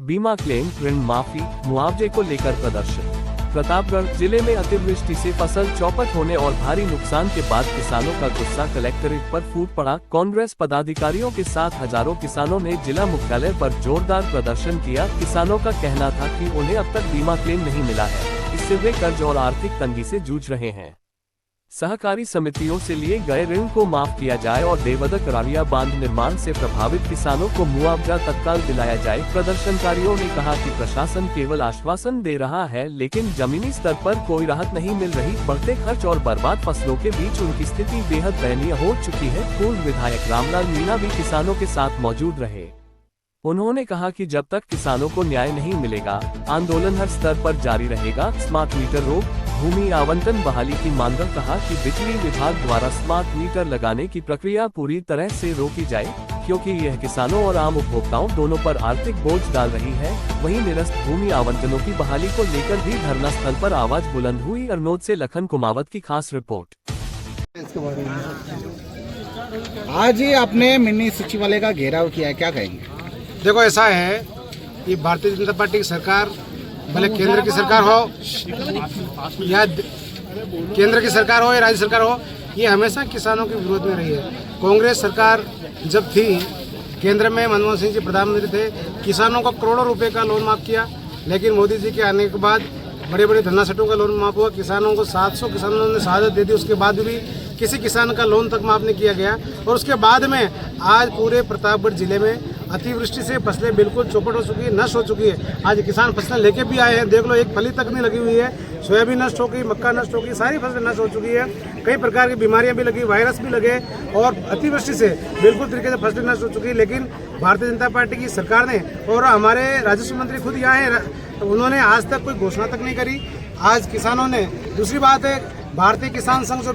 बीमा क्लेम, ऋण माफी, मुआवजे को लेकर प्रदर्शन। प्रतापगढ़ जिले में अतिवृष्टि से फसल चौपट होने और भारी नुकसान के बाद किसानों का गुस्सा कलेक्ट्रेट पर फूट पड़ा। कांग्रेस पदाधिकारियों के साथ हजारों किसानों ने जिला मुख्यालय पर जोरदार प्रदर्शन किया। किसानों का कहना था कि उन्हें अब तक बीमा क्लेम नहीं मिला है, इससे वे कर्ज और आर्थिक तंगी से जूझ रहे हैं। सहकारी समितियों से लिए गए ऋण को माफ किया जाए और देवदक रारिया बांध निर्माण से प्रभावित किसानों को मुआवजा तत्काल दिलाया जाए। प्रदर्शनकारियों ने कहा कि प्रशासन केवल आश्वासन दे रहा है, लेकिन जमीनी स्तर पर कोई राहत नहीं मिल रही। बढ़ते खर्च और बर्बाद फसलों के बीच उनकी स्थिति बेहद दयनीय हो चुकी है। पूर्व विधायक रामलाल मीणा भी किसानों के साथ मौजूद रहे। उन्होंने कहा कि जब तक किसानों को न्याय नहीं मिलेगा, आंदोलन हर स्तर पर जारी रहेगा। स्मार्ट मीटर रोक, भूमि आवंटन बहाली की मांग। कहा कि बिजली विभाग द्वारा स्मार्ट मीटर लगाने की प्रक्रिया पूरी तरह से रोकी जाए, क्योंकि यह किसानों और आम उपभोक्ताओं दोनों पर आर्थिक बोझ डाल रही है। वहीं निरस्त भूमि आवंटनों की बहाली को लेकर भी धरना स्थल पर आवाज बुलंद हुई। अरनोद से लखन कुमावत की खास रिपोर्ट। आज ही आपने मिनी सचिवालय का घेराव किया है, क्या कहेंगे? देखो, ऐसा है कि भारतीय जनता पार्टी की सरकार, भले केंद्र की सरकार हो या केंद्र की सरकार हो या राज्य सरकार हो, ये हमेशा किसानों के विरोध में रही है। कांग्रेस सरकार जब थी, केंद्र में मनमोहन सिंह जी प्रधानमंत्री थे, किसानों को करोड़ों रुपए का लोन माफ किया। लेकिन मोदी जी के आने के बाद बड़े बड़े धन्नासेठों का लोन माफ हुआ। किसानों को 700 किसानों ने शहादत दे दी, उसके बाद भी किसी किसान का लोन तक माफ नहीं किया गया। और उसके बाद में आज पूरे प्रतापगढ़ जिले में अतिवृष्टि से फसलें बिल्कुल चौपट हो चुकी है, नष्ट हो चुकी है। आज किसान फसलें लेके भी आए हैं, देख लो, एक फली तक नहीं लगी हुई है। सोयाबीन नष्ट हो गई, मक्का नष्ट हो गई, सारी फसलें नष्ट हो चुकी है। कई प्रकार की बीमारियां भी लगी, वायरस भी लगे और अतिवृष्टि से बिल्कुल तरीके से फसलें नष्ट हो चुकी है। लेकिन भारतीय जनता पार्टी की सरकार ने और हमारे राजस्व मंत्री खुद यहाँ हैं, उन्होंने आज तक कोई घोषणा तक नहीं करी। आज किसानों ने, दूसरी बात है, भारतीय किसान संघ जो